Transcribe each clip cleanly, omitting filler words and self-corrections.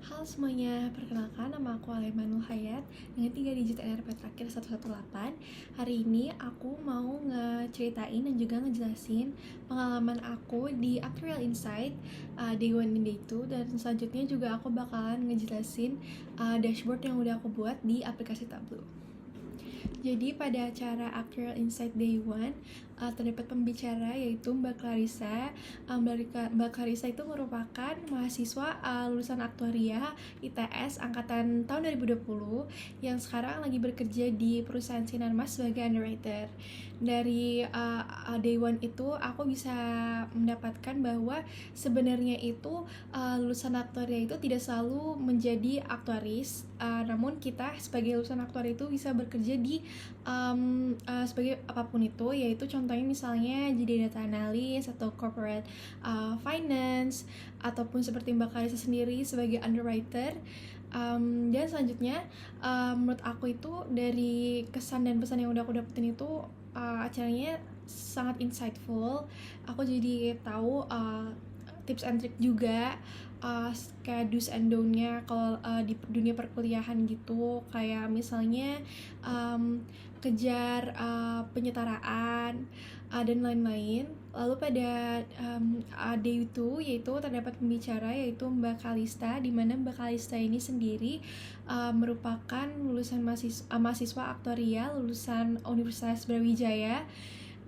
Halo semuanya, perkenalkan nama aku Alaimanul Hayat dengan 3 digit NRP terakhir 118. Hari ini aku mau ngeceritain dan juga ngejelasin pengalaman aku di Actuarial Insight Day 1 dan Day 2. Dan selanjutnya juga aku bakalan ngejelasin dashboard yang udah aku buat di aplikasi Tableau. Jadi pada acara Actuarial Insight Day 1 terdapat pembicara yaitu Mbak Clarissa. Mbak Clarissa itu merupakan mahasiswa lulusan aktuaria ITS angkatan tahun 2020 yang sekarang lagi bekerja di perusahaan Sinarmas sebagai underwriter. Dari Day 1 itu aku bisa mendapatkan bahwa sebenarnya itu lulusan aktuaria itu tidak selalu menjadi aktuaris, namun kita sebagai lulusan aktuaria itu bisa bekerja di sebagai apapun itu, yaitu contohnya misalnya jadi data analis atau corporate finance, ataupun seperti Mbak Karisa sendiri sebagai underwriter. Dan selanjutnya menurut aku itu dari kesan dan pesan yang udah aku dapetin itu acaranya sangat insightful. Aku jadi tahu tips and trick juga, kayak do's and don't-nya kalau di dunia perkuliahan gitu, kayak misalnya kejar penyetaraan dan lain-lain. Lalu pada day itu yaitu terdapat pembicara yaitu Mbak Kalista, di mana Mbak Kalista ini sendiri merupakan lulusan mahasiswa aktuaria lulusan Universitas Brawijaya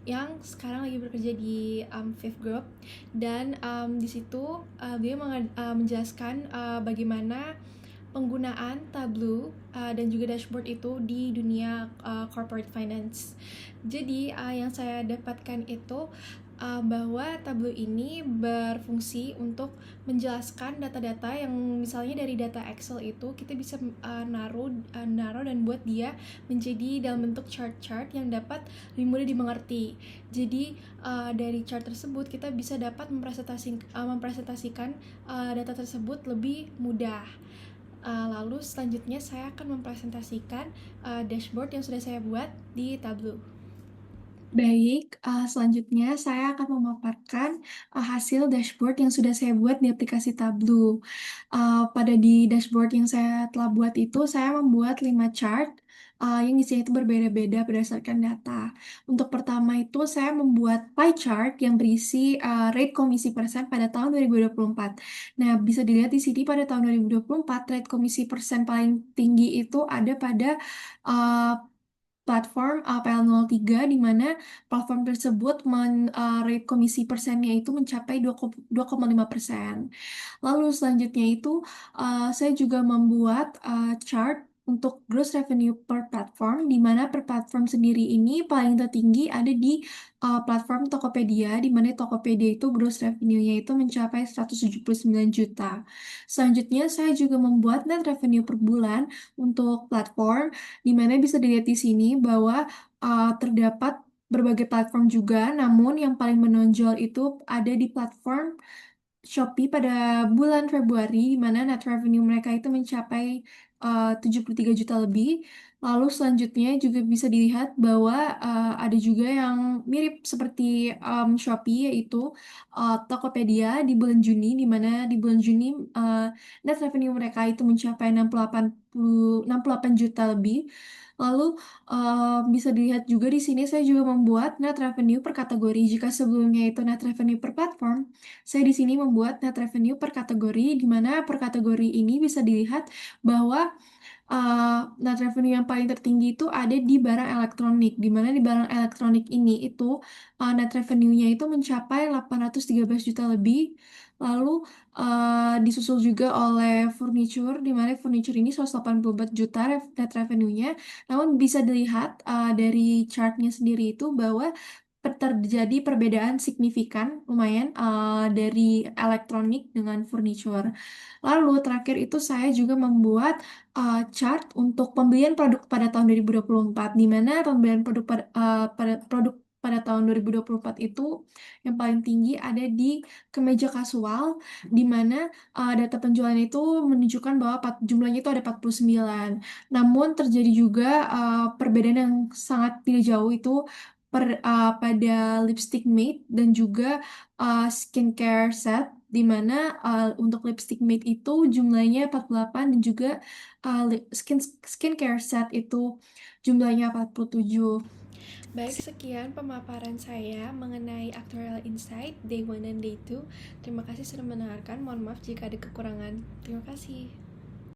yang sekarang lagi bekerja di Fifth Group. Dan di situ dia menjelaskan bagaimana penggunaan Tableau dan juga dashboard itu di dunia corporate finance. Jadi yang saya dapatkan itu bahwa Tableau ini berfungsi untuk menjelaskan data-data yang misalnya dari data Excel itu kita bisa naruh dan buat dia menjadi dalam bentuk chart-chart yang dapat lebih mudah dimengerti. Jadi dari chart tersebut kita bisa dapat mempresentasikan data tersebut lebih mudah. Lalu selanjutnya saya akan mempresentasikan dashboard yang sudah saya buat di Tableau. Baik, selanjutnya saya akan memaparkan hasil dashboard yang sudah saya buat di aplikasi Tableau. Pada di dashboard yang saya telah buat itu, saya membuat 5 chart yang isinya itu berbeda-beda berdasarkan data. Untuk pertama itu saya membuat pie chart yang berisi rate komisi persen pada tahun 2024. Nah, bisa dilihat di sini pada tahun 2024 rate komisi persen paling tinggi itu ada pada uh, platform PL03, di mana platform tersebut rate komisi persennya itu mencapai 2,5%. Lalu selanjutnya itu saya juga membuat chart untuk gross revenue per platform, di mana per platform sendiri ini paling tertinggi ada di platform Tokopedia, di mana Tokopedia itu gross revenue-nya itu mencapai 179 juta. Selanjutnya saya juga membuat net revenue per bulan untuk platform, di mana bisa dilihat di sini bahwa terdapat berbagai platform juga, namun yang paling menonjol itu ada di platform Shopee pada bulan Februari, di mana net revenue mereka itu mencapai 73 juta lebih. Lalu selanjutnya juga bisa dilihat bahwa ada juga yang mirip seperti Shopee, yaitu Tokopedia di bulan Juni, di mana di bulan Juni net revenue mereka itu mencapai 68 juta lebih. Lalu bisa dilihat juga di sini saya juga membuat net revenue per kategori. Jika sebelumnya itu net revenue per platform, saya di sini membuat net revenue per kategori, di mana per kategori ini bisa dilihat bahwa net revenue yang paling tertinggi itu ada di barang elektronik, di mana di barang elektronik ini itu net revenue-nya itu mencapai 813 juta lebih. Lalu disusul juga oleh furniture, di mana furniture ini 184 juta net revenue-nya. Namun bisa dilihat dari chart-nya sendiri itu bahwa terjadi perbedaan signifikan lumayan dari elektronik dengan furniture. Lalu terakhir itu saya juga membuat chart untuk pembelian produk pada tahun 2024, di mana pembelian produk pada tahun 2024 itu yang paling tinggi ada di kemeja kasual, di mana data penjualan itu menunjukkan bahwa jumlahnya itu ada 49. Namun terjadi juga perbedaan yang sangat tidak jauh itu pada lipstick matte dan juga skincare set, di mana untuk lipstick matte itu jumlahnya 48 dan juga skincare set itu jumlahnya 47. Baik, sekian pemaparan saya mengenai Actuarial Insight Day 1 dan Day 2. Terima kasih sudah mendengarkan. Mohon maaf jika ada kekurangan. Terima kasih.